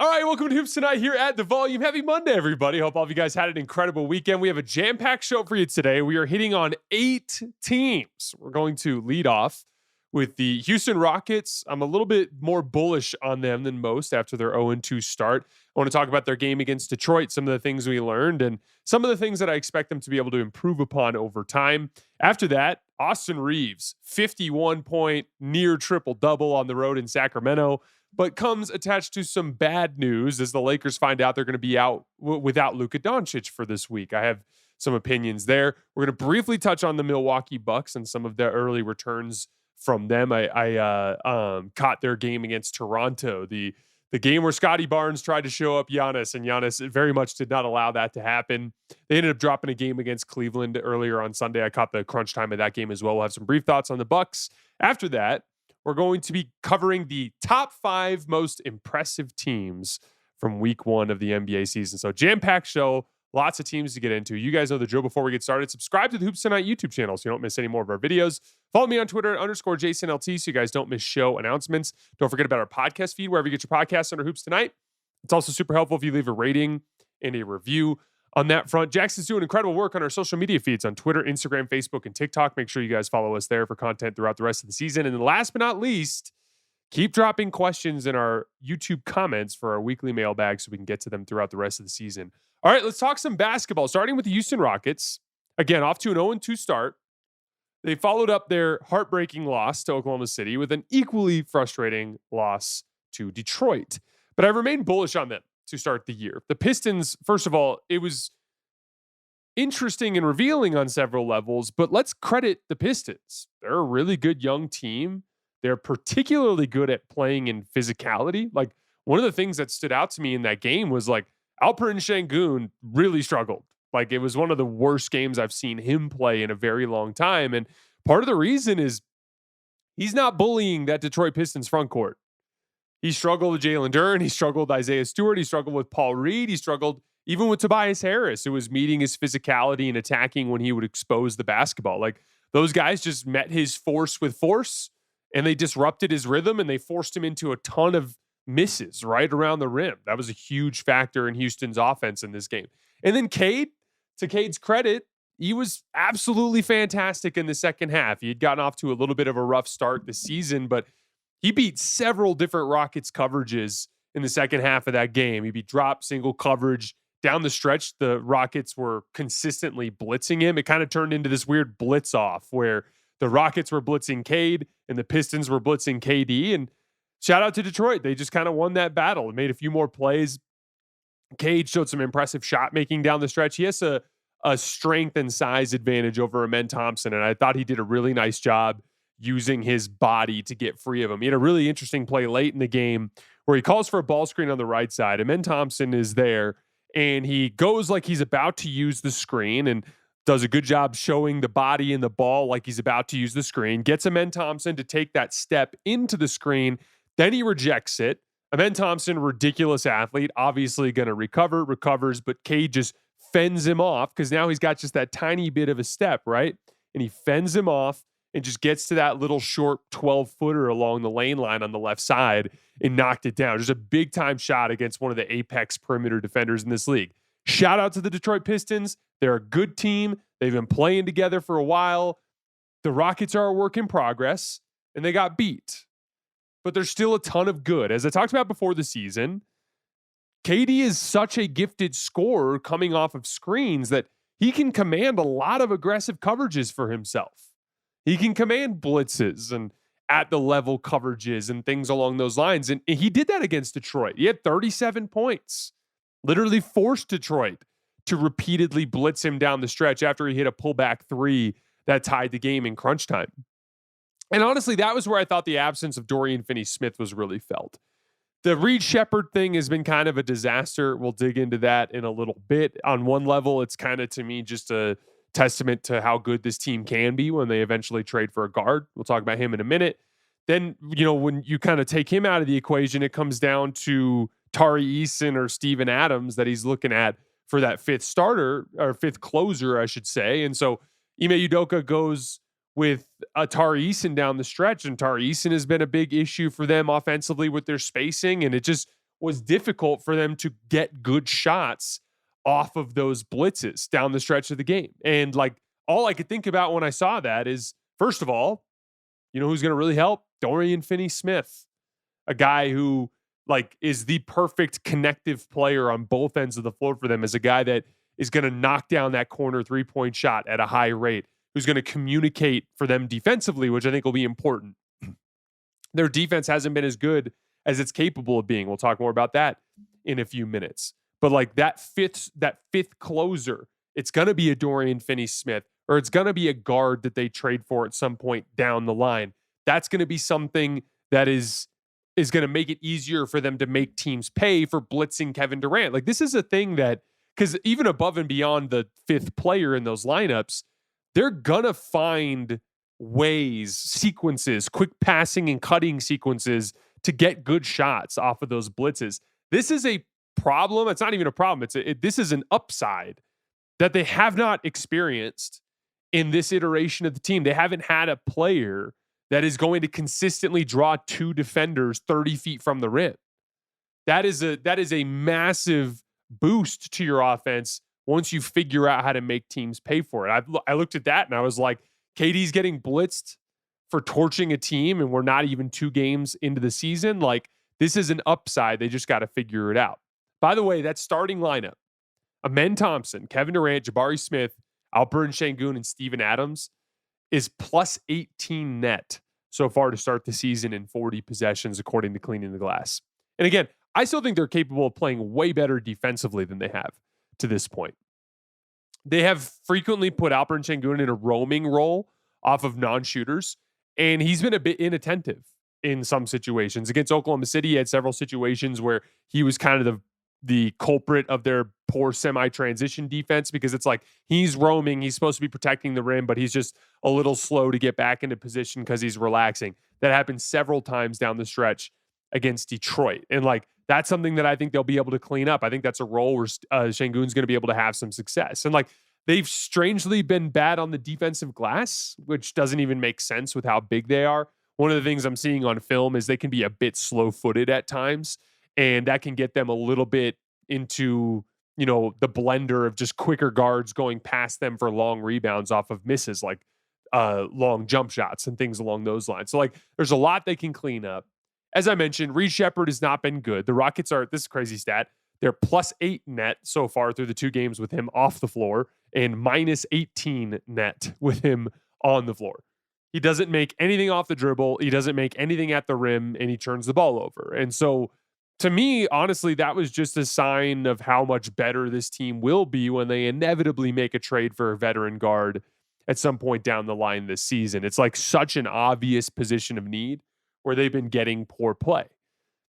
All right, welcome to Hoops Tonight here at The Volume. Happy Monday, everybody. Hope all of you guys had an incredible weekend. We have a jam-packed show for you today. We are hitting on 8 teams. We're going to lead off with the Houston Rockets. I'm a little bit more bullish on them than most after their 0-2 start. I want to talk about their game against Detroit, some of the things we learned, and some of the things that I expect them to be able to improve upon over time. After that, Austin Reaves, 51-point near triple-double on the road in Sacramento, but comes attached to some bad news as the Lakers find out they're going to be out without Luka Doncic for this week. I have some opinions there. We're going to briefly touch on the Milwaukee Bucks and some of their early returns from them. I caught their game against Toronto, the game where Scotty Barnes tried to show up Giannis, and Giannis very much did not allow that to happen. They ended up dropping a game against Cleveland earlier on Sunday. I caught the crunch time of that game as well. We'll have some brief thoughts on the Bucks. After that, we're going to be covering the top 5 most impressive teams from week 1 of the NBA season. So jam-packed show, lots of teams to get into. You guys know the drill. Before we get started, subscribe to the Hoops Tonight YouTube channel so you don't miss any more of our videos. Follow me on Twitter at _JasonLT so you guys don't miss show announcements. Don't forget about our podcast feed, wherever you get your podcasts under Hoops Tonight. It's also super helpful if you leave a rating and a review. On that front, Jackson's doing incredible work on our social media feeds on Twitter, Instagram, Facebook, and TikTok. Make sure you guys follow us there for content throughout the rest of the season. And then last but not least, keep dropping questions in our YouTube comments for our weekly mailbag so we can get to them throughout the rest of the season. All right, let's talk some basketball, starting with the Houston Rockets. Again, off to an 0-2 start. They followed up their heartbreaking loss to Oklahoma City with an equally frustrating loss to Detroit. But I remain bullish on them to start the year. The Pistons, first of all, it was interesting and revealing on several levels, but let's credit the Pistons. They're a really good young team. They're particularly good at playing in physicality. Like, one of the things that stood out to me in that game was like Alperen Sengun really struggled. Like, it was one of the worst games I've seen him play in a very long time. And part of the reason is he's not bullying that Detroit Pistons front court. He struggled with Jalen Durant. He struggled with Isaiah Stewart. He struggled with Paul Reed. He struggled even with Tobias Harris, who was meeting his physicality and attacking when he would expose the basketball. Like, those guys just met his force with force, and they disrupted his rhythm, and they forced him into a ton of misses right around the rim. That was a huge factor in Houston's offense in this game. And then Cade, to Cade's credit, he was absolutely fantastic in the second half. He had gotten off to a little bit of a rough start this season, but he beat several different Rockets coverages in the second half of that game. He beat drop, single coverage. Down the stretch, the Rockets were consistently blitzing him. It kind of turned into this weird blitz off where the Rockets were blitzing Cade and the Pistons were blitzing KD. And shout out to Detroit. They just kind of won that battle and made a few more plays. Cade showed some impressive shot making down the stretch. He has a strength and size advantage over Amen Thompson, and I thought he did a really nice job using his body to get free of him. He had a really interesting play late in the game where he calls for a ball screen on the right side. Amen Thompson is there, and he goes like he's about to use the screen and does a good job showing the body and the ball like he's about to use the screen, gets Amen Thompson to take that step into the screen. Then he rejects it. Amen Thompson, ridiculous athlete, obviously going to recovers, but Cade just fends him off because now he's got just that tiny bit of a step, right? And he fends him off and just gets to that little short 12-footer along the lane line on the left side and knocked it down. Just a big-time shot against one of the apex perimeter defenders in this league. Shout out to the Detroit Pistons. They're a good team. They've been playing together for a while. The Rockets are a work in progress, and they got beat. But there's still a ton of good. As I talked about before the season, KD is such a gifted scorer coming off of screens that he can command a lot of aggressive coverages for himself. He can command blitzes and at the level coverages and things along those lines. And he did that against Detroit. He had 37 points, literally forced Detroit to repeatedly blitz him down the stretch after he hit a pullback three that tied the game in crunch time. And honestly, that was where I thought the absence of Dorian Finney-Smith was really felt. The Reed Shepherd thing has been kind of a disaster. We'll dig into that in a little bit. On one level, it's kind of, to me, just a testament to how good this team can be when they eventually trade for a guard. We'll talk about him in a minute. Then, when you kind of take him out of the equation, it comes down to Tari Eason or Steven Adams that he's looking at for that fifth starter, or fifth closer, I should say. And so Ime Udoka goes with Tari Eason down the stretch, and Tari Eason has been a big issue for them offensively with their spacing, and it just was difficult for them to get good shots off of those blitzes down the stretch of the game. And like, all I could think about when I saw that is, first of all, you know who's going to really help? Dorian Finney-Smith, a guy who like is the perfect connective player on both ends of the floor for them, as a guy that is going to knock down that corner 3-point shot at a high rate, who's going to communicate for them defensively, which I think will be important. Their defense hasn't been as good as it's capable of being. We'll talk more about that in a few minutes. But like that fifth closer, it's going to be a Dorian Finney-Smith, or it's going to be a guard that they trade for at some point down the line. That's going to be something that is going to make it easier for them to make teams pay for blitzing Kevin Durant. Like, this is a thing that, because even above and beyond the fifth player in those lineups, they're going to find ways, sequences, quick passing and cutting sequences to get good shots off of those blitzes. This is a problem. It's not even a problem. This is an upside that they have not experienced in this iteration of the team. They haven't had a player that is going to consistently draw two defenders 30 feet from the rim. That is a massive boost to your offense once you figure out how to make teams pay for it. I looked at that and I was like, KD's getting blitzed for torching a team, and we're not even 2 games into the season. Like, this is an upside. They just got to figure it out. By the way, that starting lineup, Amen Thompson, Kevin Durant, Jabari Smith, Alperen Sengun, and Steven Adams, is plus 18 net so far to start the season in 40 possessions, according to Cleaning the Glass. And again, I still think they're capable of playing way better defensively than they have to this point. They have frequently put Alperen Sengun in a roaming role off of non-shooters, and he's been a bit inattentive in some situations. Against Oklahoma City, he had several situations where he was kind of the culprit of their poor semi-transition defense, because it's like he's roaming, he's supposed to be protecting the rim, but he's just a little slow to get back into position because he's relaxing. That happened several times down the stretch against Detroit. And like, that's something that I think they'll be able to clean up. I think that's a role where Sengun's going to be able to have some success. And like, they've strangely been bad on the defensive glass, which doesn't even make sense with how big they are. One of the things I'm seeing on film is they can be a bit slow-footed at times, and that can get them a little bit into, you know, the blender of just quicker guards going past them for long rebounds off of misses, like long jump shots and things along those lines. So like, there's a lot they can clean up. As I mentioned, Reed Shepherd has not been good. The Rockets are, this is a crazy stat, they're plus 8 net so far through the 2 games with him off the floor, and minus 18 net with him on the floor. He doesn't make anything off the dribble. He doesn't make anything at the rim, and he turns the ball over. And so, to me, honestly, that was just a sign of how much better this team will be when they inevitably make a trade for a veteran guard at some point down the line this season. It's like such an obvious position of need where they've been getting poor play.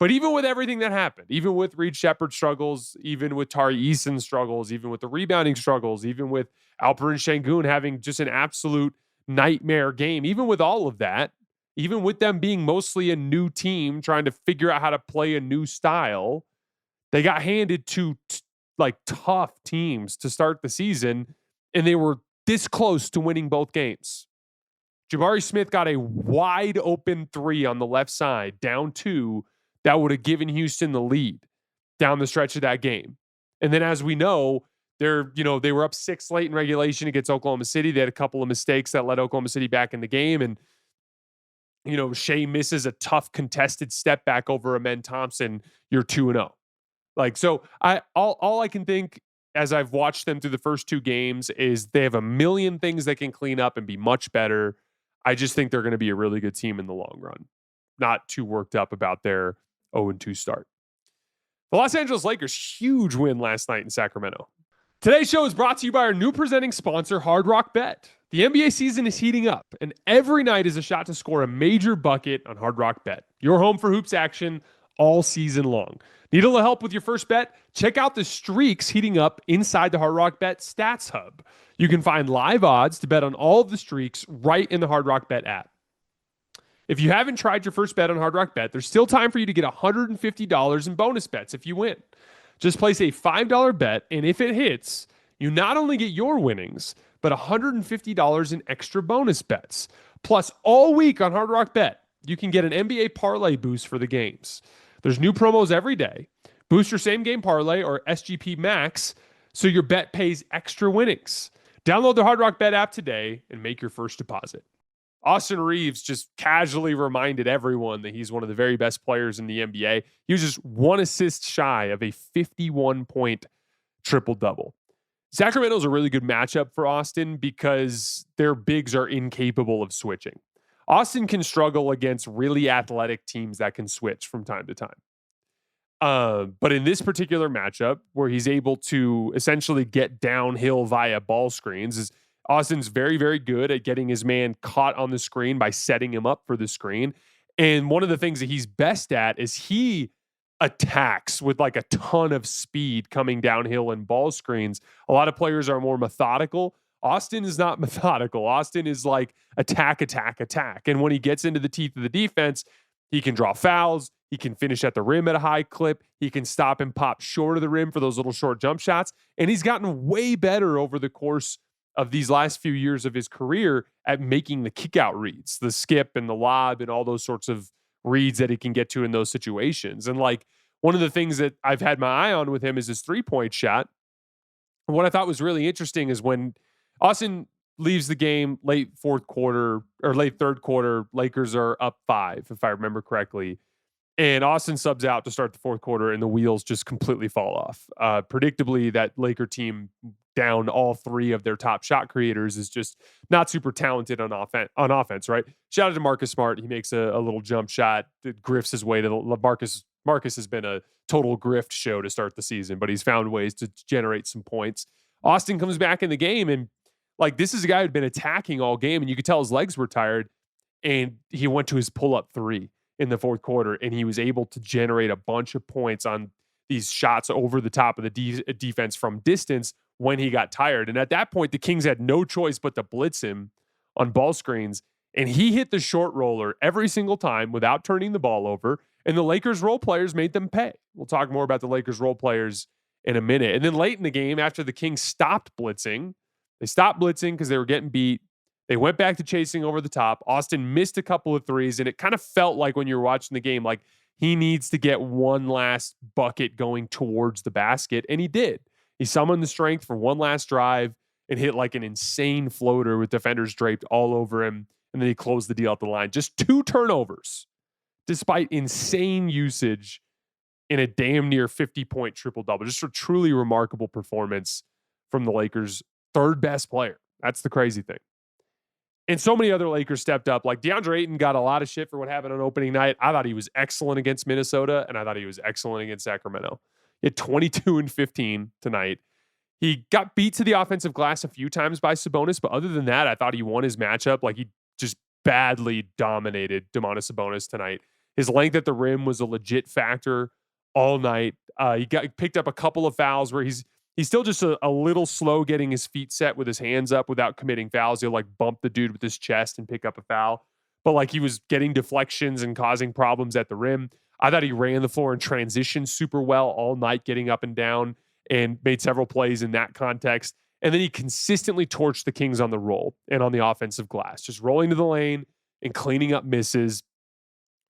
But even with everything that happened, even with Reed Shepherd's struggles, even with Tari Eason's struggles, even with the rebounding struggles, even with Alperen Sengun having just an absolute nightmare game, even with all of that, even with them being mostly a new team trying to figure out how to play a new style, they got handed to like tough teams to start the season, and they were this close to winning both games. Jabari Smith got a wide open 3 on the left side, down 2, that would have given Houston the lead down the stretch of that game. And then, as we know, they were up 6 late in regulation against Oklahoma City. They had a couple of mistakes that led Oklahoma City back in the game. And, you know, Shea misses a tough contested step back over Amen Thompson. You're 2-0. Like, so all I can think as I've watched them through the first 2 games is they have a million things they can clean up and be much better. I just think they're going to be a really good team in the long run. Not too worked up about their 0-2 start. The Los Angeles Lakers, huge win last night in Sacramento. Today's show is brought to you by our new presenting sponsor, Hard Rock Bet. The NBA season is heating up, and every night is a shot to score a major bucket on Hard Rock Bet. Your home for hoops action all season long. Need a little help with your first bet? Check out the streaks heating up inside the Hard Rock Bet Stats Hub. You can find live odds to bet on all of the streaks right in the Hard Rock Bet app. If you haven't tried your first bet on Hard Rock Bet, there's still time for you to get $150 in bonus bets if you win. Just place a $5 bet, and if it hits, you not only get your winnings, but $150 in extra bonus bets. Plus, all week on Hard Rock Bet, you can get an NBA parlay boost for the games. There's new promos every day, Boost your same game parlay or SGP Max so your bet pays extra winnings. Download the Hard Rock Bet app today and make your first deposit. Austin Reaves just casually reminded everyone that he's one of the very best players in the NBA. He was just one assist shy of a 51-point triple-double. Sacramento's a really good matchup for Austin because their bigs are incapable of switching. Austin can struggle against really athletic teams that can switch from time to time. But in this particular matchup, where he's able to essentially get downhill via ball screens, Austin's very, very good at getting his man caught on the screen by setting him up for the screen. And one of the things that he's best at is he attacks with like a ton of speed coming downhill in ball screens. A lot of players are more methodical. Austin is not methodical. Austin is like attack, attack, attack. And when he gets into the teeth of the defense, he can draw fouls. He can finish at the rim at a high clip. He can stop and pop short of the rim for those little short jump shots. And he's gotten way better over the course of these last few years of his career at making the kickout reads, the skip and the lob and all those sorts of reads that he can get to in those situations. And like one of the things that I've had my eye on with him is his 3-point shot. And what I thought was really interesting is when Austin leaves the game late fourth quarter or late third quarter, Lakers are up 5, if I remember correctly. And Austin subs out to start the fourth quarter and the wheels just completely fall off. Predictably, that Laker team down all 3 of their top shot creators is just not super talented on offense, right? Shout out to Marcus Smart. He makes a little jump shot that grifts his way to the Marcus. Marcus has been a total grift show to start the season, but he's found ways to generate some points. Austin comes back in the game, and like this is a guy who'd been attacking all game, and you could tell his legs were tired, and he went to his pull-up 3 in the fourth quarter, and he was able to generate a bunch of points on these shots over the top of the defense from distance when he got tired. And at that point, the Kings had no choice but to blitz him on ball screens, and he hit the short roller every single time without turning the ball over, and the Lakers role players made them pay. We'll talk more about the Lakers role players in a minute. And then late in the game, after the Kings stopped blitzing, they stopped blitzing because they were getting beat. They went back to chasing over the top. Austin missed a couple of threes, and it kind of felt like when you were watching the game, like he needs to get one last bucket going towards the basket, and he did. He summoned the strength for one last drive and hit like an insane floater with defenders draped all over him, and then he closed the deal at the line. Just 2 turnovers, despite insane usage in a damn near 50-point triple-double. Just a truly remarkable performance from the Lakers' third best player. That's the crazy thing. And so many other Lakers stepped up. Like DeAndre Ayton got a lot of shit for what happened on opening night. I thought he was excellent against Minnesota, and I thought he was excellent against Sacramento. He had 22 and 15 tonight. He got beat to the offensive glass a few times by Sabonis, but other than that, I thought he won his matchup. Like he just badly dominated Domantas Sabonis tonight. His length at the rim was a legit factor all night. He picked up a couple of fouls where he's still just a little slow getting his feet set with his hands up without committing fouls. He'll like bump the dude with his chest and pick up a foul. But like he was getting deflections and causing problems at the rim. I thought he ran the floor in transition super well all night, getting up and down, and made several plays in that context. And then he consistently torched the Kings on the roll and on the offensive glass, just rolling to the lane and cleaning up misses.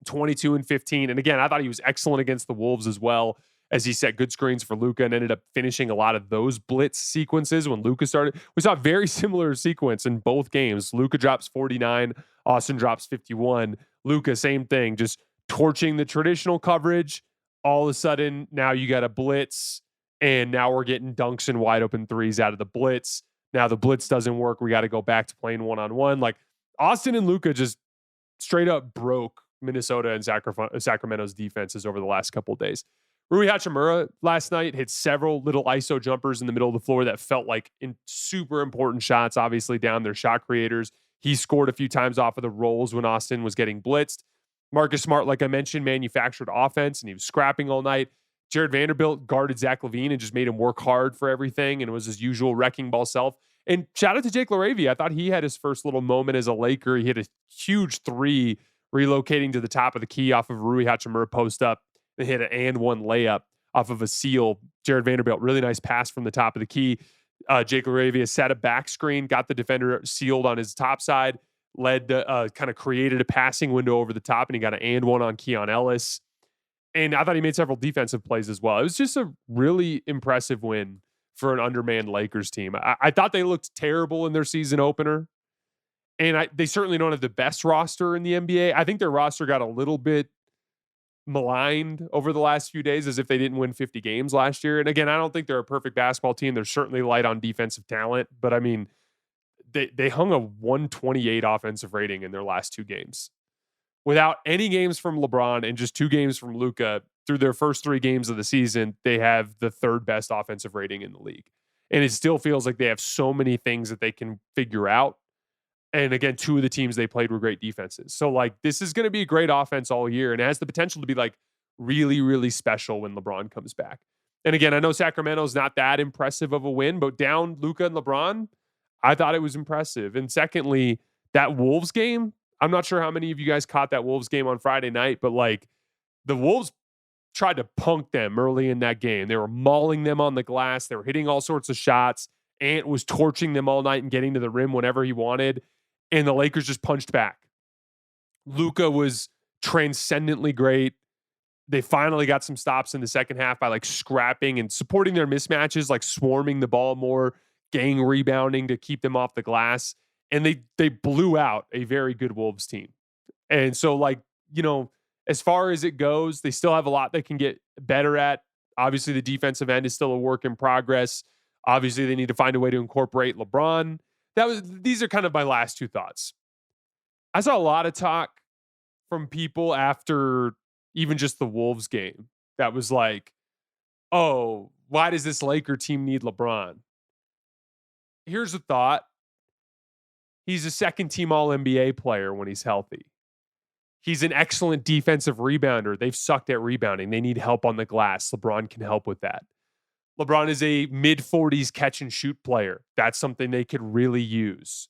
22 and 15. And again, I thought he was excellent against the Wolves as well, as he set good screens for Luka and ended up finishing a lot of those blitz sequences when Luka started. We saw a very similar sequence in both games. Luka drops 49, Austin drops 51. Luka, same thing, just torching the traditional coverage. All of a sudden, now you got a blitz, and now we're getting dunks and wide open threes out of the blitz. Now the blitz doesn't work. We got to go back to playing one-on-one. Like Austin and Luka just straight up broke Minnesota and Sacramento's defenses over the last couple of days. Rui Hachimura last night hit several little ISO jumpers in the middle of the floor that felt like super important shots, obviously down their shot creators. He scored a few times off of the rolls when Austin was getting blitzed. Marcus Smart, like I mentioned, manufactured offense, and he was scrapping all night. Jared Vanderbilt guarded Zach LaVine and just made him work hard for everything, and it was his usual wrecking ball self. And shout out to Jake LaRavia. I thought he had his first little moment as a Laker. He hit a huge 3 relocating to the top of the key off of Rui Hachimura post up. They hit an and one layup off of a seal. Jared Vanderbilt, really nice pass from the top of the key. Jake LaRavia set a back screen, got the defender sealed on his top side, kind of created a passing window over the top, and he got an and one on Keon Ellis. And I thought he made several defensive plays as well. It was just a really impressive win for an undermanned Lakers team. I thought they looked terrible in their season opener. And they certainly don't have the best roster in the NBA. I think their roster got a little bit maligned over the last few days as if they didn't win 50 games last year. And again, I don't think they're a perfect basketball team. They're certainly light on defensive talent. But I mean, they hung a 128 offensive rating in their last 2 games. Without any games from LeBron and just 2 games from Luka through their first 3 games of the season, they have the 3rd best offensive rating in the league. And it still feels like they have so many things that they can figure out. And again, 2 of the teams they played were great defenses. So like, this is going to be a great offense all year and it has the potential to be like really, really special when LeBron comes back. And again, I know Sacramento's not that impressive of a win, but down Luka and LeBron, I thought it was impressive. And secondly, that Wolves game, I'm not sure how many of you guys caught that Wolves game on Friday night, but like the Wolves tried to punk them early in that game. They were mauling them on the glass. They were hitting all sorts of shots. Ant was torching them all night and getting to the rim whenever he wanted. And the Lakers just punched back. Luka was transcendently great. They finally got some stops in the second half by like scrapping and supporting their mismatches, like swarming the ball more, gang rebounding to keep them off the glass. And they blew out a very good Wolves team. And so like, you know, as far as it goes, they still have a lot they can get better at. Obviously, the defensive end is still a work in progress. Obviously, they need to find a way to incorporate LeBron. These are kind of my last 2 thoughts. I saw a lot of talk from people after even just the Wolves game that was like, oh, why does this Laker team need LeBron? Here's a thought. He's a second-team All-NBA player when he's healthy. He's an excellent defensive rebounder. They've sucked at rebounding. They need help on the glass. LeBron can help with that. LeBron is a mid-40s catch-and-shoot player. That's something they could really use.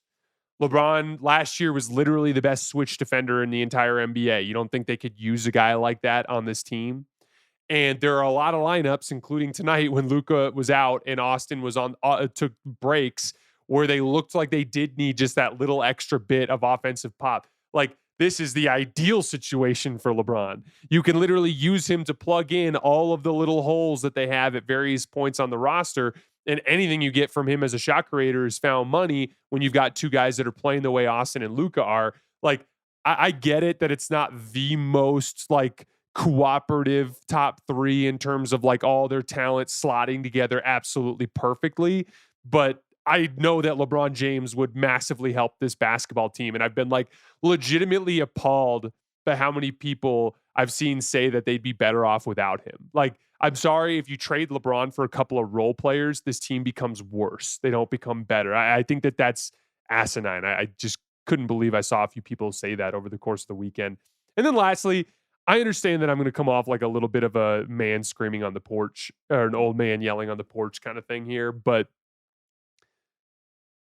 LeBron last year was literally the best switch defender in the entire NBA. You don't think they could use a guy like that on this team? And there are a lot of lineups, including tonight when Luka was out and Austin was on took breaks, where they looked like they did need just that little extra bit of offensive pop. Like, this is the ideal situation for LeBron. You can literally use him to plug in all of the little holes that they have at various points on the roster. And anything you get from him as a shot creator is found money when you've got 2 guys that are playing the way Austin and Luka are. Like, I get it that it's not the most like cooperative top 3 in terms of like all their talent slotting together absolutely perfectly. But I know that LeBron James would massively help this basketball team. And I've been like legitimately appalled by how many people I've seen say that they'd be better off without him. Like, I'm sorry, if you trade LeBron for a couple of role players, this team becomes worse. They don't become better. I think that that's asinine. I just couldn't believe I saw a few people say that over the course of the weekend. And then lastly, I understand that I'm going to come off like a little bit of a man screaming on the porch or an old man yelling on the porch kind of thing here, but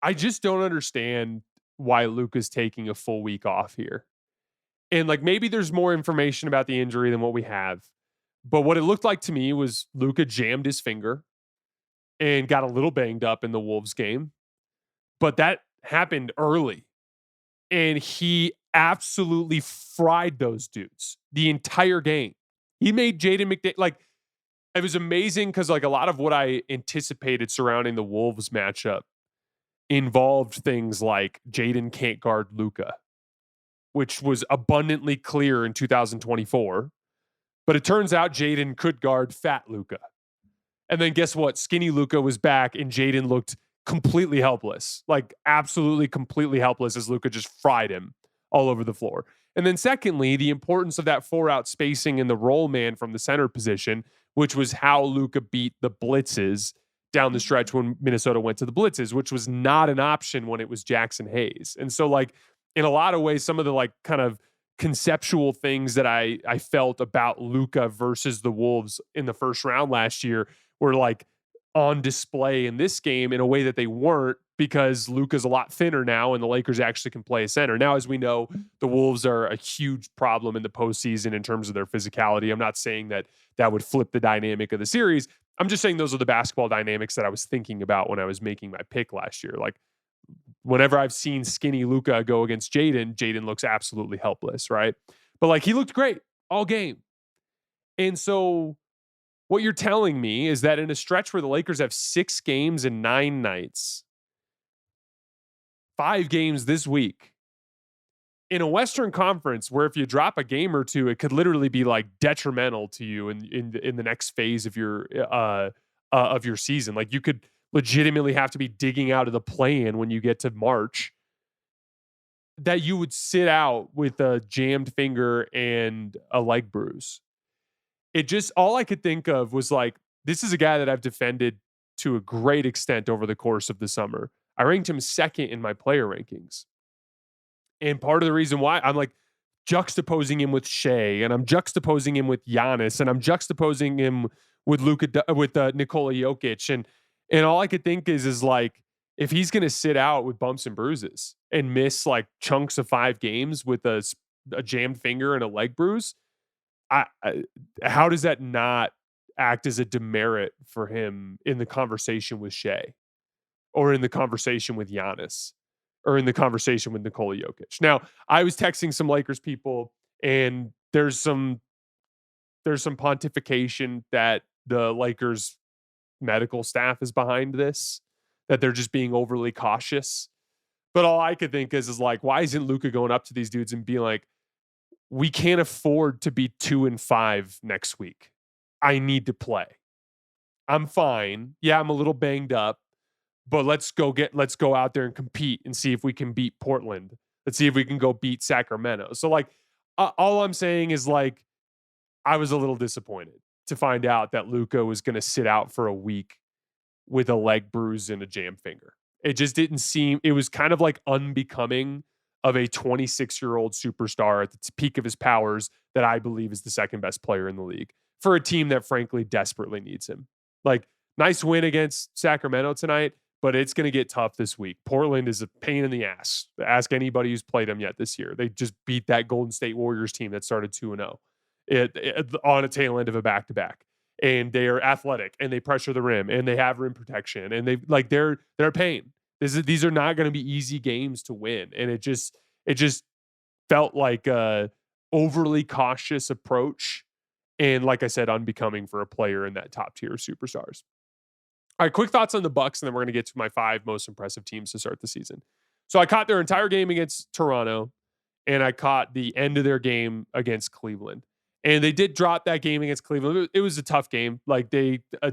I just don't understand why Luka's taking a full week off here. And like, maybe there's more information about the injury than what we have. But what it looked like to me was Luka jammed his finger and got a little banged up in the Wolves game. But that happened early. And he absolutely fried those dudes the entire game. He made Jaden McDaniels, like, it was amazing because like a lot of what I anticipated surrounding the Wolves matchup involved things like Jaden can't guard Luka, which was abundantly clear in 2024. But it turns out Jaden could guard fat Luka. And then guess what? Skinny Luka was back and Jaden looked completely helpless. Like, absolutely completely helpless as Luka just fried him all over the floor. And then secondly, the importance of that 4-out spacing in the roll man from the center position, which was how Luka beat the blitzes down the stretch when Minnesota went to the blitzes, which was not an option when it was Jackson Hayes. And so like, in a lot of ways, some of the like kind of conceptual things that I felt about Luka versus the Wolves in the first round last year were like on display in this game in a way that they weren't, because Luka's a lot thinner now and the Lakers actually can play a center. Now, as we know, the Wolves are a huge problem in the postseason in terms of their physicality. I'm not saying that that would flip the dynamic of the series. I'm just saying those are the basketball dynamics that I was thinking about when I was making my pick last year. Like, whenever I've seen skinny Luka go against Jaden, Jaden looks absolutely helpless, right? But like, he looked great all game. And so what you're telling me is that in a stretch where the Lakers have 6 games in 9 nights, 5 games this week, in a Western Conference where if you drop a game or two, it could literally be like detrimental to you in the next phase of your season. Like you could legitimately have to be digging out of the play-in when you get to March. That you would sit out with a jammed finger and a leg bruise. It just all I could think of was like, this is a guy that I've defended to a great extent over the course of the summer. I ranked him second in my player rankings. And part of the reason why I'm like juxtaposing him with Shea, and I'm juxtaposing him with Giannis, and I'm juxtaposing him with Nikola Jokic, and all I could think is like if he's going to sit out with bumps and bruises and miss like chunks of 5 games with a jammed finger and a leg bruise, I how does that not act as a demerit for him in the conversation with Shea or in the conversation with Giannis? Or in the conversation with Nikola Jokic. Now, I was texting some Lakers people, and there's some pontification that the Lakers medical staff is behind this, that they're just being overly cautious. But all I could think is like, why isn't Luka going up to these dudes and being like, we can't afford to be 2-5 next week. I need to play. I'm fine. Yeah, I'm a little banged up. But let's go out there and compete and see if we can beat Portland. Let's see if we can go beat Sacramento. So like, all I'm saying is like, I was a little disappointed to find out that Luka was going to sit out for a week with a leg bruise and a jam finger. It just didn't seem. It was kind of like unbecoming of a 26-year-old superstar at the peak of his powers that I believe is the second best player in the league for a team that frankly desperately needs him. Like, nice win against Sacramento tonight. But it's going to get tough this week. Portland is a pain in the ass. Ask anybody who's played them yet this year. They just beat that Golden State Warriors team that started 2-0 on a tail end of a back-to-back. And they are athletic, and they pressure the rim, and they have rim protection, and they're a pain. These are not going to be easy games to win, and it just felt like a overly cautious approach, and like I said, unbecoming for a player in that top tier of superstars. All right, quick thoughts on the Bucks, and then we're going to get to my 5 most impressive teams to start the season. So I caught their entire game against Toronto, and I caught the end of their game against Cleveland. And they did drop that game against Cleveland. It was a tough game. Like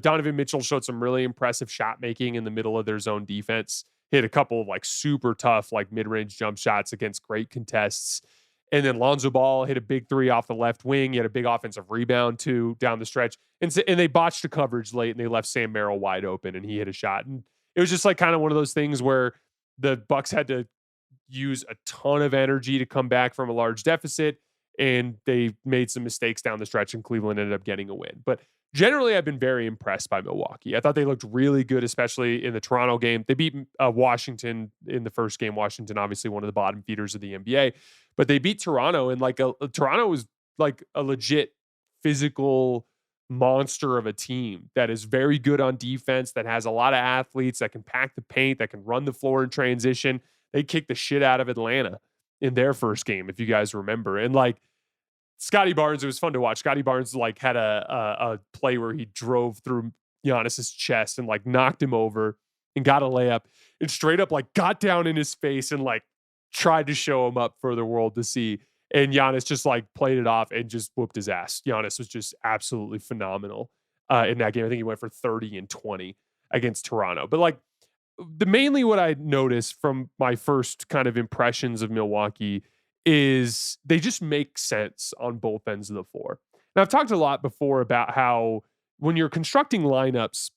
Donovan Mitchell showed some really impressive shot making in the middle of their zone defense. Hit a couple of like super tough like mid-range jump shots against great contests. And then Lonzo Ball hit a big 3 off the left wing. He had a big offensive rebound too down the stretch. And they botched the coverage late, and they left Sam Merrill wide open, and he hit a shot. And it was just like kind of one of those things where the Bucks had to use a ton of energy to come back from a large deficit, and they made some mistakes down the stretch, and Cleveland ended up getting a win. But generally, I've been very impressed by Milwaukee. I thought they looked really good, especially in the Toronto game. They beat Washington in the first game. Washington, obviously one of the bottom feeders of the NBA, but they beat Toronto, and Toronto was like a legit physical monster of a team that is very good on defense, that has a lot of athletes, that can pack the paint, that can run the floor in transition. They kicked the shit out of Atlanta in their first game, if you guys remember. And like Scotty Barnes, it was fun to watch. Scotty Barnes like had a play where he drove through Giannis's chest and like knocked him over and got a layup, and straight up like got down in his face and like tried to show him up for the world to see. And Giannis just like played it off and just whooped his ass. Giannis was just absolutely phenomenal in that game. I think he went for 30 and 20 against Toronto. But like mainly what I noticed from my first kind of impressions of Milwaukee is they just make sense on both ends of the floor. Now, I've talked a lot before about how when you're constructing lineups,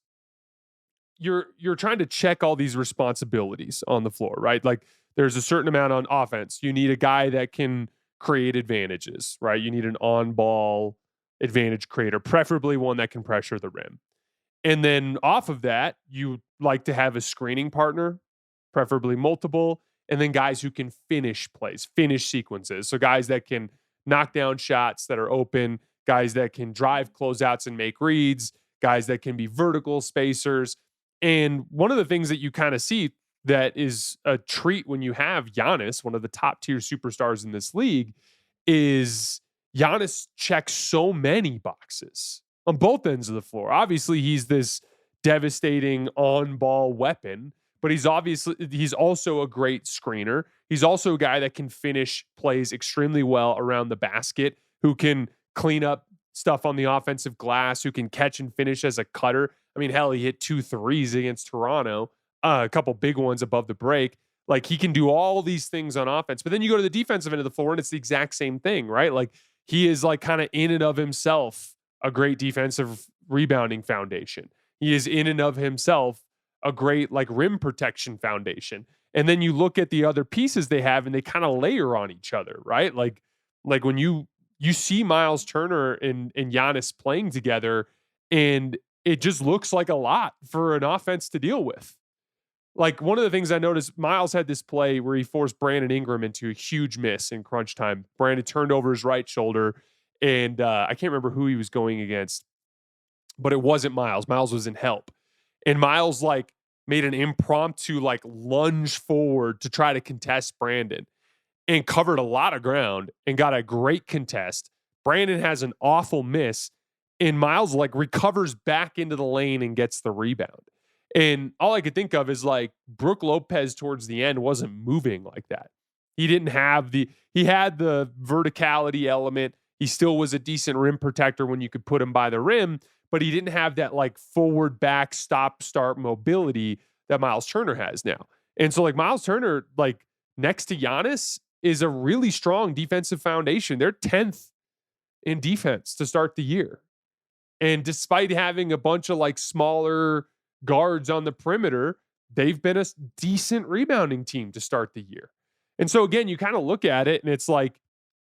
you're trying to check all these responsibilities on the floor, right? Like there's a certain amount on offense. You need a guy that can create advantages, right? You need an on-ball advantage creator, preferably one that can pressure the rim. And then off of that, you like to have a screening partner, preferably multiple, and then guys who can finish plays, finish sequences. So guys that can knock down shots that are open, guys that can drive closeouts and make reads, guys that can be vertical spacers. And one of the things that you kind of see that is a treat when you have Giannis, one of the top tier superstars in this league, is Giannis checks so many boxes on both ends of the floor. Obviously, he's this devastating on-ball weapon, but he's also a great screener. He's also a guy that can finish plays extremely well around the basket, who can clean up stuff on the offensive glass, who can catch and finish as a cutter. I mean, hell, he hit 2 threes against Toronto, a couple big ones above the break. Like, he can do all these things on offense. But then you go to the defensive end of the floor, and it's the exact same thing, right? Like, he is like kind of in and of himself a great defensive rebounding foundation. He is in and of himself a great like rim protection foundation. And then you look at the other pieces they have, and they kind of layer on each other, right? Like when you see Miles Turner and Giannis playing together, and it just looks like a lot for an offense to deal with. Like, one of the things I noticed, Miles had this play where he forced Brandon Ingram into a huge miss in crunch time. Brandon turned over his right shoulder, and I can't remember who he was going against, but it wasn't Miles. Miles was in help. And Miles like made an impromptu like lunge forward to try to contest Brandon, and covered a lot of ground and got a great contest. Brandon has an awful miss, and Miles like recovers back into the lane and gets the rebound. And all I could think of is like Brook Lopez towards the end wasn't moving like that. He didn't have he had the verticality element. He still was a decent rim protector when you could put him by the rim, but he didn't have that like forward, back, stop, start mobility that Miles Turner has now. And so like Miles Turner, like next to Giannis, is a really strong defensive foundation. They're 10th in defense to start the year. And despite having a bunch of like smaller guards on the perimeter, they've been a decent rebounding team to start the year. And so again, you kind of look at it, and it's like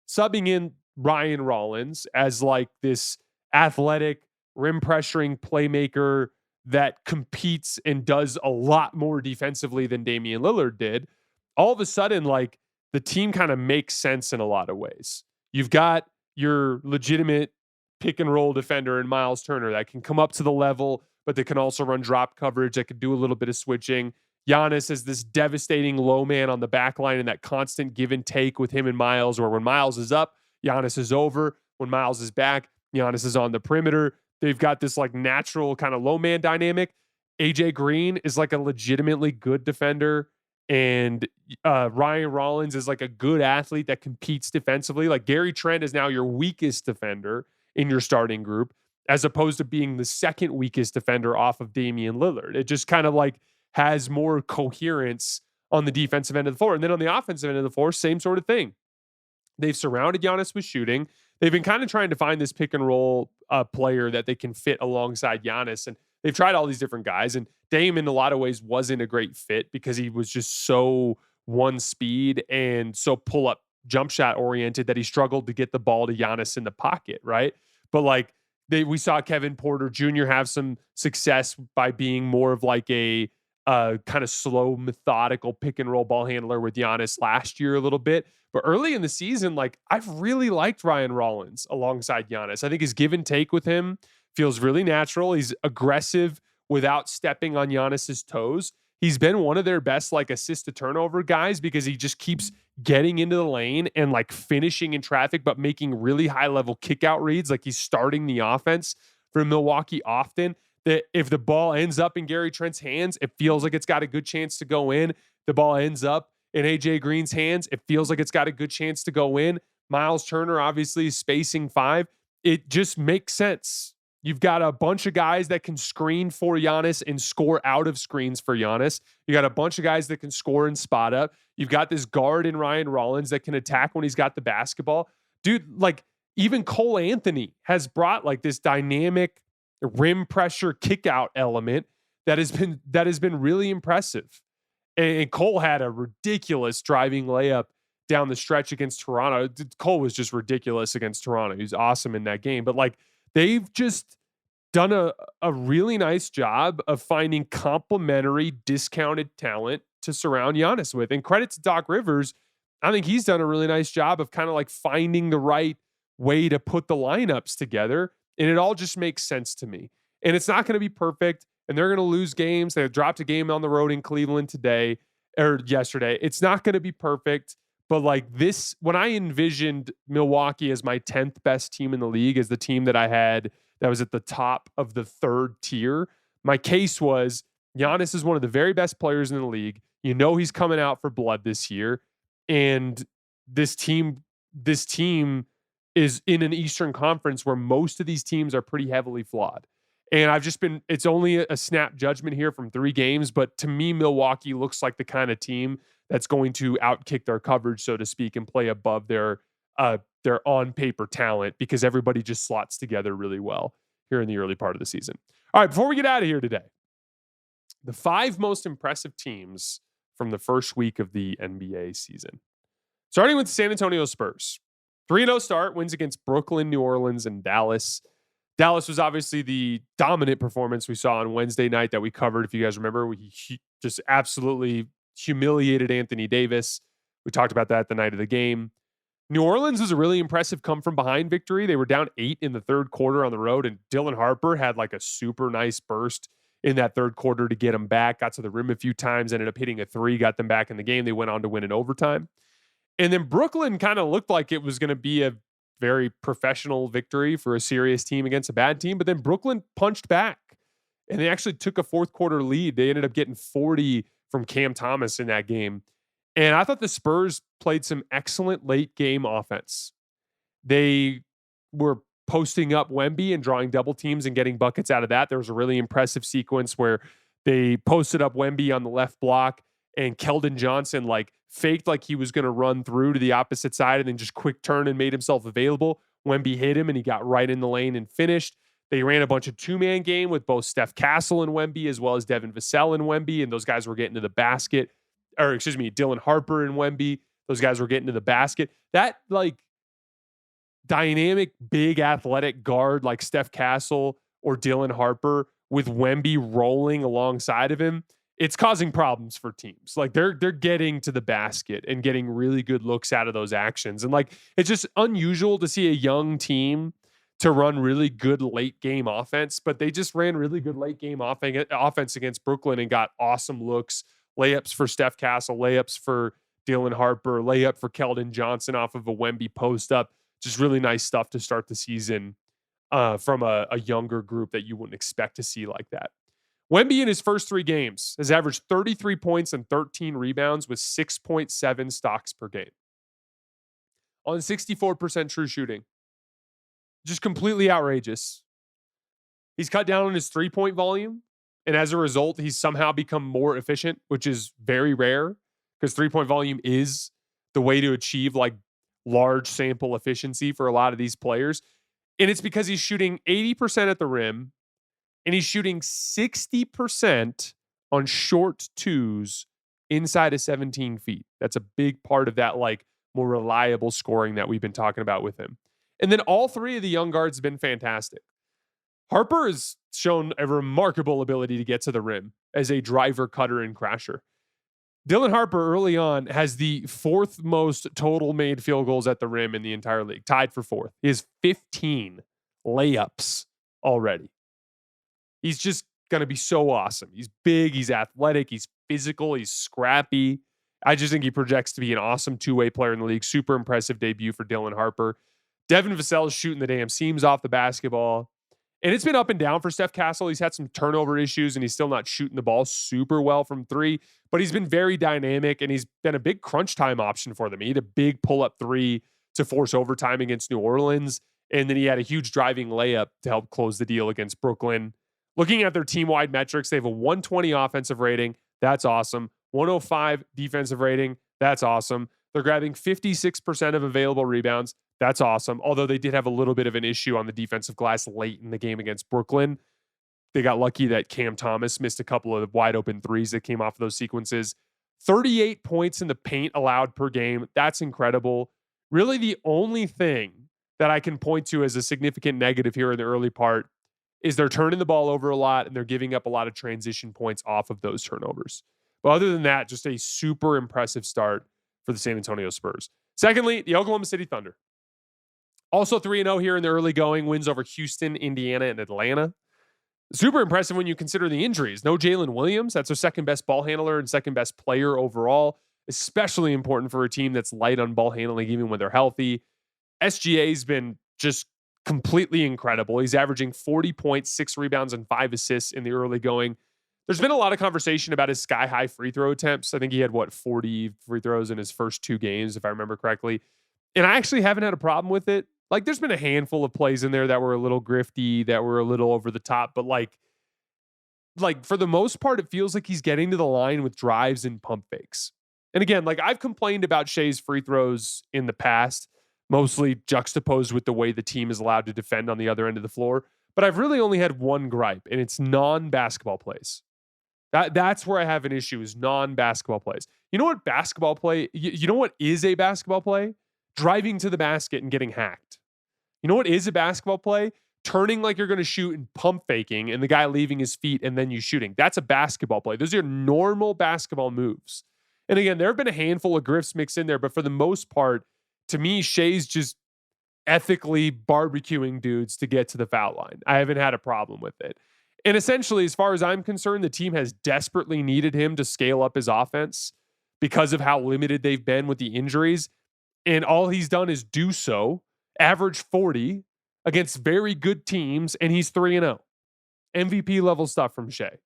subbing in Ryan Rollins as like this athletic, rim pressuring playmaker that competes and does a lot more defensively than Damian Lillard did. All of a sudden, like, the team kind of makes sense in a lot of ways. You've got your legitimate pick and roll defender in Miles Turner that can come up to the level, but they can also run drop coverage, that could do a little bit of switching. Giannis is this devastating low man on the back line, and that constant give and take with him and Miles, where when Miles is up, Giannis is over. When Miles is back, Giannis is on the perimeter. They've got this like natural kind of low man dynamic. AJ Green is like a legitimately good defender, and Ryan Rollins is like a good athlete that competes defensively. Like, Gary Trent is now your weakest defender in your starting group, as opposed to being the second weakest defender off of Damian Lillard. It just kind of like has more coherence on the defensive end of the floor. And then on the offensive end of the floor, same sort of thing. They've surrounded Giannis with shooting. They've been kind of trying to find this pick and roll player that they can fit alongside Giannis. And they've tried all these different guys. And Dame, in a lot of ways, wasn't a great fit because he was just so one speed and so pull up jump shot oriented that he struggled to get the ball to Giannis in the pocket, right? But like, we saw Kevin Porter Jr. have some success by being more of like a kind of slow, methodical pick and roll ball handler with Giannis last year a little bit. But early in the season, like, I've really liked Ryan Rollins alongside Giannis. I think his give and take with him feels really natural. He's aggressive without stepping on Giannis's toes. He's been one of their best like assist to turnover guys because he just keeps getting into the lane and like finishing in traffic, but making really high level kick out reads. Like, he's starting the offense for Milwaukee often. That if the ball ends up in Gary Trent's hands, it feels like it's got a good chance to go in. The ball ends up in AJ Green's hands, it feels like it's got a good chance to go in. Miles Turner obviously is spacing 5. It just makes sense. You've got a bunch of guys that can screen for Giannis and score out of screens for Giannis. You got a bunch of guys that can score and spot up. You've got this guard in Ryan Rollins that can attack when he's got the basketball. Dude, like, even Cole Anthony has brought like this dynamic rim pressure kick out element that has been really impressive. And Cole had a ridiculous driving layup down the stretch against Toronto. Cole was just ridiculous against Toronto. He was awesome in that game. But like, they've just done a really nice job of finding complementary discounted talent to surround Giannis with. And credit to Doc Rivers. I think he's done a really nice job of kind of like finding the right way to put the lineups together. And it all just makes sense to me. And it's not going to be perfect. And they're going to lose games. They dropped a game on the road in Cleveland yesterday. It's not going to be perfect, But like this, when I envisioned Milwaukee as my 10th best team in the league, as the team that I had that was at the top of the third tier, my case was Giannis is one of the very best players in the league. You know he's coming out for blood this year. And this team is in an Eastern Conference where most of these teams are pretty heavily flawed. And it's only a snap judgment here from 3 games, but to me, Milwaukee looks like the kind of team that's going to outkick their coverage, so to speak, and play above their on paper talent because everybody just slots together really well here in the early part of the season. All right, before we get out of here today, the 5 most impressive teams from the first week of the NBA season. Starting with the San Antonio Spurs. 3-0 start, wins against Brooklyn, New Orleans, and Dallas. Dallas was obviously the dominant performance we saw on Wednesday night that we covered. If you guys remember, he just absolutely humiliated Anthony Davis. We talked about that the night of the game. New Orleans was a really impressive come from behind victory. They were down 8 in the third quarter on the road, and Dylan Harper had like a super nice burst in that third quarter to get them back. Got to the rim a few times, ended up hitting a 3, got them back in the game. They went on to win in overtime. And then Brooklyn kind of looked like it was going to be a very professional victory for a serious team against a bad team, but then Brooklyn punched back and they actually took a fourth quarter lead. They ended up getting 40 from Cam Thomas in that game. And I thought the Spurs played some excellent late game offense. They were posting up Wemby and drawing double teams and getting buckets out of that. There was a really impressive sequence where they posted up Wemby on the left block and Keldon Johnson like faked like he was going to run through to the opposite side and then just quick turn and made himself available. Wemby hit him and he got right in the lane and finished. They ran a bunch of 2-man game with both Steph Castle and Wemby as well as Devin Vassell and Wemby, and those guys were getting to the basket. Dylan Harper and Wemby. Those guys were getting to the basket. That like dynamic, big athletic guard like Steph Castle or Dylan Harper with Wemby rolling alongside of him, it's causing problems for teams. Like they're getting to the basket and getting really good looks out of those actions. And like, it's just unusual to see a young team to run really good late game offense, but they just ran really good late game offense against Brooklyn and got awesome looks, layups for Steph Castle, layups for Dylan Harper, layup for Keldon Johnson off of a Wemby post up. Just really nice stuff to start the season from a younger group that you wouldn't expect to see like that. Wemby in his first 3 games has averaged 33 points and 13 rebounds with 6.7 stocks per game on 64% true shooting. Just completely outrageous. He's cut down on his 3-point volume, and as a result, he's somehow become more efficient, which is very rare because 3-point volume is the way to achieve like large sample efficiency for a lot of these players. And it's because he's shooting 80% at the rim and he's shooting 60% on short 2s inside of 17 feet. That's a big part of that like more reliable scoring that we've been talking about with him. And then all 3 of the young guards have been fantastic. Harper has shown a remarkable ability to get to the rim as a driver, cutter, and crasher. Dylan Harper early on has the 4th most total made field goals at the rim in the entire league, tied for 4th. He has 15 layups already. He's just going to be so awesome. He's big, he's athletic, he's physical, he's scrappy. I just think he projects to be an awesome 2-way player in the league. Super impressive debut for Dylan Harper. Devin Vassell is shooting the damn seams off the basketball. And it's been up and down for Steph Castle. He's had some turnover issues and he's still not shooting the ball super well from 3, but he's been very dynamic and he's been a big crunch time option for them. He had a big pull-up 3 to force overtime against New Orleans. And then he had a huge driving layup to help close the deal against Brooklyn. Looking at their team-wide metrics, they have a 120 offensive rating. That's awesome. 105 defensive rating. That's awesome. They're grabbing 56% of available rebounds. That's awesome. Although they did have a little bit of an issue on the defensive glass late in the game against Brooklyn. They got lucky that Cam Thomas missed a couple of wide open 3s that came off of those sequences. 38 points in the paint allowed per game. That's incredible. Really the only thing that I can point to as a significant negative here in the early part is they're turning the ball over a lot and they're giving up a lot of transition points off of those turnovers. But other than that, just a super impressive start for the San Antonio Spurs. Secondly, the Oklahoma City Thunder. Also 3-0 here in the early going, wins over Houston, Indiana, and Atlanta. Super impressive when you consider the injuries. No Jalen Williams. That's their second best ball handler and second best player overall. especially important for a team that's light on ball handling even when they're healthy. SGA's been just completely incredible. He's averaging 40 points, 6 rebounds, and 5 assists in the early going. There's been a lot of conversation about his sky-high free throw attempts. I think he had, 40 free throws in his first 2 games, if I remember correctly. And I actually haven't had a problem with it. Like, there's been a handful of plays in there that were a little grifty, that were a little over the top, but like for the most part, it feels like he's getting to the line with drives and pump fakes. And again, like, I've complained about Shea's free throws in the past, mostly juxtaposed with the way the team is allowed to defend on the other end of the floor. But I've really only had one gripe, and it's non-basketball plays. That's where I have an issue, is non-basketball plays. You know what basketball play, you know what is a basketball play? Driving to the basket and getting hacked. You know what is a basketball play? Turning like you're going to shoot and pump faking and the guy leaving his feet and then you shooting. That's a basketball play. Those are normal basketball moves. And again, there have been a handful of grifts mixed in there, but for the most part, to me, Shea's just ethically barbecuing dudes to get to the foul line. I haven't had a problem with it. And essentially, as far as I'm concerned, the team has desperately needed him to scale up his offense because of how limited they've been with the injuries. And all he's done is do so, average 40 against very good teams, and he's 3-0. MVP level stuff from Shea.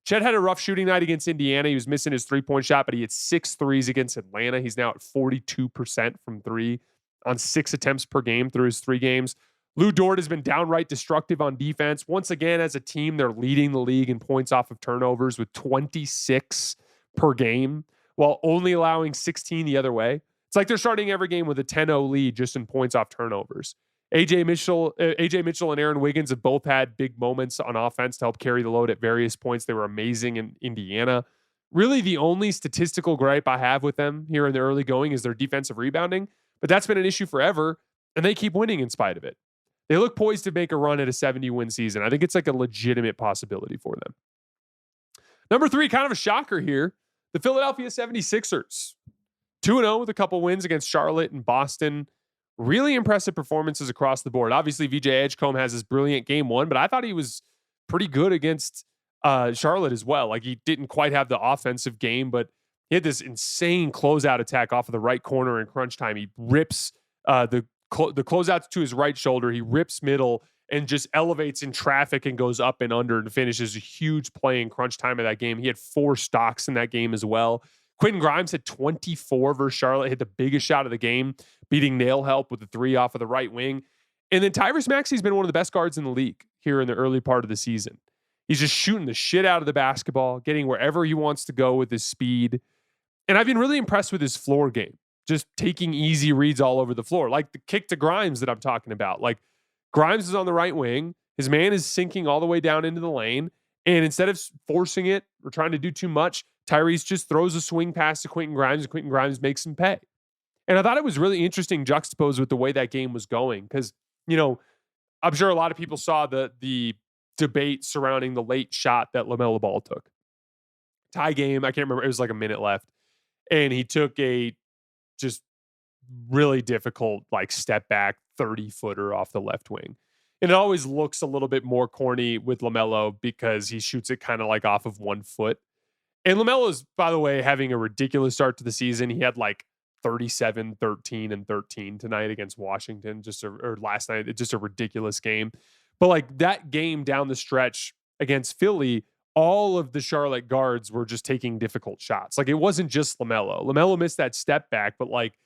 Chet had a rough shooting night against Indiana. He was missing his 3-point shot, but he had 6 threes against Atlanta. He's now at 42% from 3 on 6 attempts per game through his 3 games. Lou Dort has been downright destructive on defense. Once again, as a team, they're leading the league in points off of turnovers with 26 per game, while only allowing 16 the other way. It's like they're starting every game with a 10-0 lead just in points off turnovers. AJ Mitchell and Aaron Wiggins have both had big moments on offense to help carry the load at various points. They were amazing in Indiana. Really, the only statistical gripe I have with them here in the early going is their defensive rebounding, but that's been an issue forever, and they keep winning in spite of it. They look poised to make a run at a 70-win season. I think it's like a legitimate possibility for them. Number 3, kind of a shocker here, the Philadelphia 76ers. 2-0 with a couple wins against Charlotte and Boston. Really impressive performances across the board. Obviously, VJ Edgecombe has his brilliant game 1, but I thought he was pretty good against Charlotte as well. Like, he didn't quite have the offensive game, but he had this insane closeout attack off of the right corner in crunch time. He rips the closeout to his right shoulder. He rips middle and just elevates in traffic and goes up and under and finishes a huge play in crunch time of that game. He had 4 stocks in that game as well. Quentin Grimes had 24 versus Charlotte, hit the biggest shot of the game, beating Nail Help with a 3 off of the right wing. And then Tyrese Maxey's been one of the best guards in the league here in the early part of the season. He's just shooting the shit out of the basketball, getting wherever he wants to go with his speed. And I've been really impressed with his floor game, just taking easy reads all over the floor, like the kick to Grimes that I'm talking about. Like, Grimes is on the right wing. His man is sinking all the way down into the lane. And instead of forcing it or trying to do too much, Tyrese just throws a swing pass to Quentin Grimes, and Quentin Grimes makes him pay. And I thought it was really interesting juxtaposed with the way that game was going. Because, I'm sure a lot of people saw the debate surrounding the late shot that LaMelo Ball took. Tie game, I can't remember. It was like a minute left. And he took a just really difficult, like, step back 30-footer off the left wing. And it always looks a little bit more corny with LaMelo because he shoots it kind of like off of 1 foot. And LaMelo is, by the way, having a ridiculous start to the season. He had like 37, 13, and 13 tonight against Washington, or last night. It's just a ridiculous game. But like, that game down the stretch against Philly, all of the Charlotte guards were just taking difficult shots. Like, it wasn't just LaMelo. LaMelo missed that step back, but like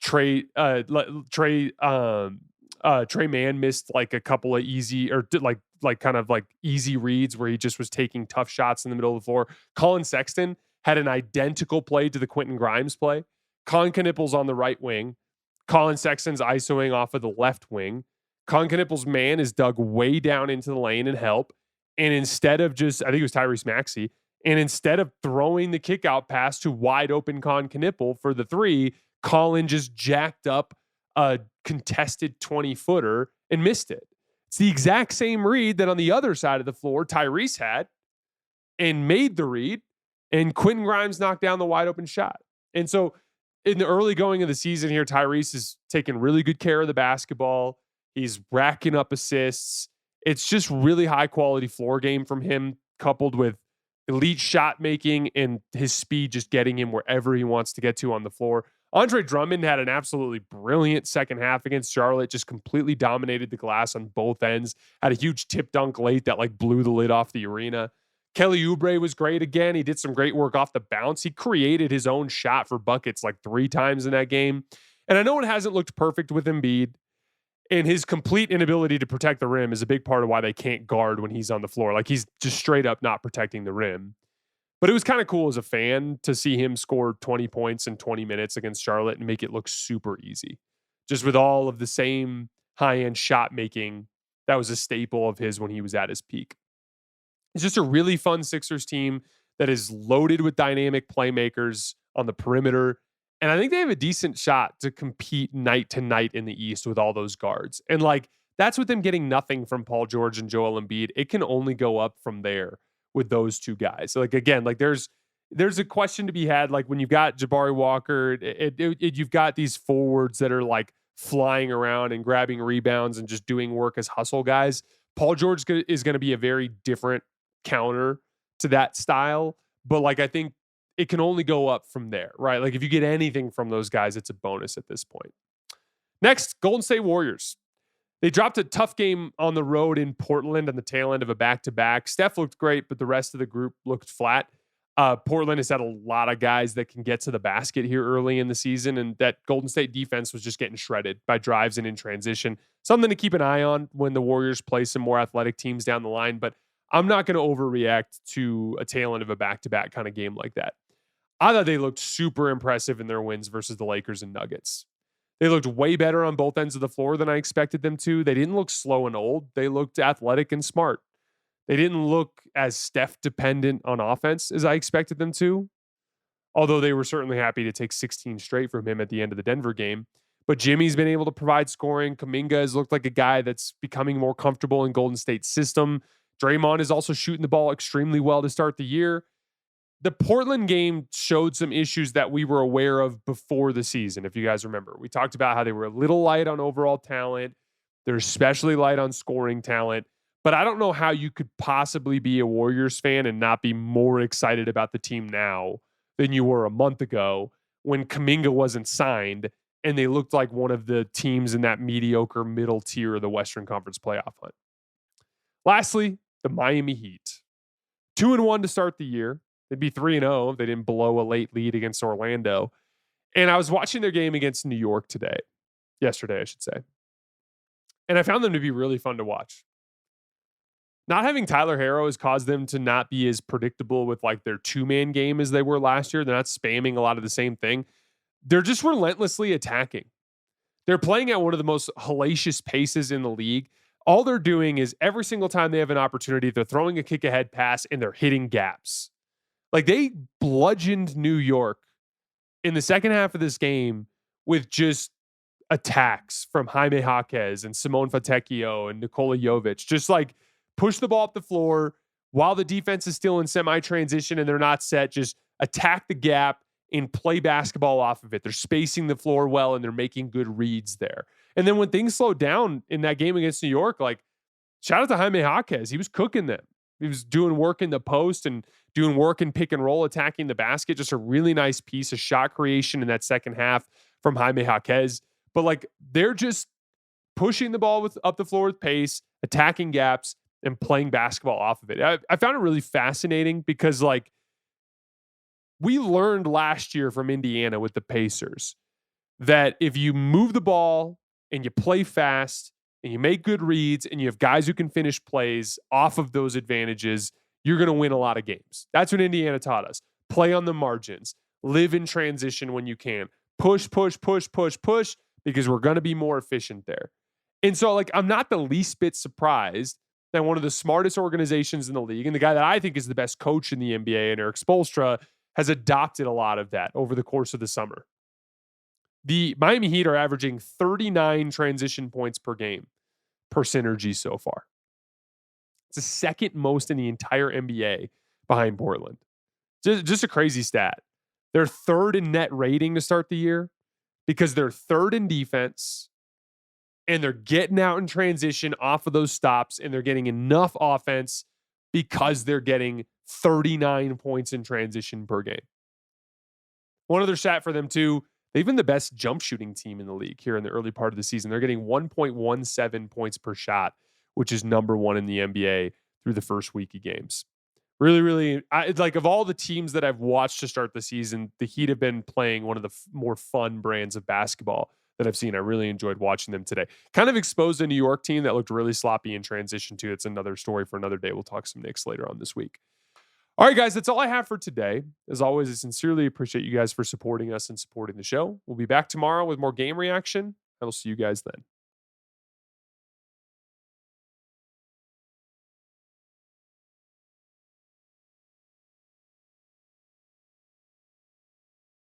Trey Mann missed like a couple of easy, or like kind of like easy reads where he just was taking tough shots in the middle of the floor. Colin Sexton had an identical play to the Quentin Grimes play. Colin Knippel's on the right wing. Colin Sexton's isoing off of the left wing. Colin Knippel's man is dug way down into the lane and help. And instead of just, I think it was Tyrese Maxey, and instead of throwing the kick out pass to wide open Colin Knippel for the 3, Colin just jacked up a contested 20-footer and missed it. It's the exact same read that on the other side of the floor Tyrese had and made the read, and Quentin Grimes knocked down the wide open shot. And so in the early going of the season here, Tyrese is taking really good care of the basketball. He's racking up assists. It's just really high quality floor game from him, coupled with elite shot making, and his speed just getting him wherever he wants to get to on the floor. Andre Drummond had an absolutely brilliant second half against Charlotte, just completely dominated the glass on both ends, had a huge tip dunk late that like blew the lid off the arena. Kelly Oubre was great again. He did some great work off the bounce. He created his own shot for buckets like 3 times in that game. And I know it hasn't looked perfect with Embiid, and his complete inability to protect the rim is a big part of why they can't guard when he's on the floor. Like, he's just straight up not protecting the rim. But it was kind of cool as a fan to see him score 20 points in 20 minutes against Charlotte and make it look super easy. Just with all of the same high-end shot making that was a staple of his when he was at his peak. It's just a really fun Sixers team that is loaded with dynamic playmakers on the perimeter. And I think they have a decent shot to compete night to night in the East with all those guards. And like, that's with them getting nothing from Paul George and Joel Embiid. It can only go up from there with those two guys. So like, again, like there's a question to be had. Like when you've got Jabari Walker, you've got these forwards that are like flying around and grabbing rebounds and just doing work as hustle guys. Paul George is going to be a very different counter to that style. But like, I think it can only go up from there, right? Like if you get anything from those guys, it's a bonus at this point. Next, Golden State Warriors. They dropped a tough game on the road in Portland on the tail end of a back-to-back. Steph looked great, but the rest of the group looked flat. Portland has had a lot of guys that can get to the basket here early in the season, and that Golden State defense was just getting shredded by drives and in transition. Something to keep an eye on when the Warriors play some more athletic teams down the line, but I'm not going to overreact to a tail end of a back-to-back kind of game like that. I thought they looked super impressive in their wins versus the Lakers and Nuggets. They looked way better on both ends of the floor than I expected them to. They didn't look slow and old. They looked athletic and smart. They didn't look as Steph dependent on offense as I expected them to, although they were certainly happy to take 16 straight from him at the end of the Denver game. But Jimmy's been able to provide scoring. Kuminga has looked like a guy that's becoming more comfortable in Golden State's system. Draymond is also shooting the ball extremely well to start the year. The Portland game showed some issues that we were aware of before the season, if you guys remember. We talked about how they were a little light on overall talent. They're especially light on scoring talent. But I don't know how you could possibly be a Warriors fan and not be more excited about the team now than you were a month ago when Kuminga wasn't signed and they looked like one of the teams in that mediocre middle tier of the Western Conference playoff hunt. Lastly, the Miami Heat. 2-1 to start the year. They'd be 3-0 if they didn't blow a late lead against Orlando. And I was watching their game against New York yesterday, I should say. And I found them to be really fun to watch. Not having Tyler Herro has caused them to not be as predictable with like their 2-man game as they were last year. They're not spamming a lot of the same thing. They're just relentlessly attacking. They're playing at one of the most hellacious paces in the league. All they're doing is every single time they have an opportunity, they're throwing a kick ahead pass and they're hitting gaps. Like they bludgeoned New York in the second half of this game with just attacks from Jaime Jaquez and Simone Fontecchio and Nikola Jovic. Just like push the ball up the floor while the defense is still in semi-transition and they're not set. Just attack the gap and play basketball off of it. They're spacing the floor well and they're making good reads there. And then when things slowed down in that game against New York, like shout out to Jaime Jaquez. He was cooking them. He was doing work in the post and doing work in pick and roll, attacking the basket. Just a really nice piece of shot creation in that second half from Jaime Jaquez. But like they're just pushing the ball up the floor with pace, attacking gaps, and playing basketball off of it. I found it really fascinating because like we learned last year from Indiana with the Pacers that if you move the ball and you play fast and you make good reads and you have guys who can finish plays off of those advantages, you're going to win a lot of games. That's what Indiana taught us. Play on the margins. Live in transition when you can. Push, because we're going to be more efficient there. And so, like, I'm not the least bit surprised that one of the smartest organizations in the league and the guy that I think is the best coach in the NBA, and Eric Spoelstra, has adopted a lot of that over the course of the summer. The Miami Heat are averaging 39 transition points per game per synergy so far. It's the second most in the entire NBA behind Portland. Just a crazy stat. They're third in net rating to start the year because they're third in defense and they're getting out in transition off of those stops and they're getting enough offense because they're getting 39 points in transition per game. One other stat for them too, they've been the best jump shooting team in the league here in the early part of the season. They're getting 1.17 points per shot, which is number one in the NBA through the first week of games. Really, really, like of all the teams that I've watched to start the season, the Heat have been playing one of the more fun brands of basketball that I've seen. I really enjoyed watching them today. Kind of exposed a New York team that looked really sloppy in transition too. It's another story for another day. We'll talk some Knicks later on this week. All right, guys, that's all I have for today. As always, I sincerely appreciate you guys for supporting us and supporting the show. We'll be back tomorrow with more game reaction. I will see you guys then.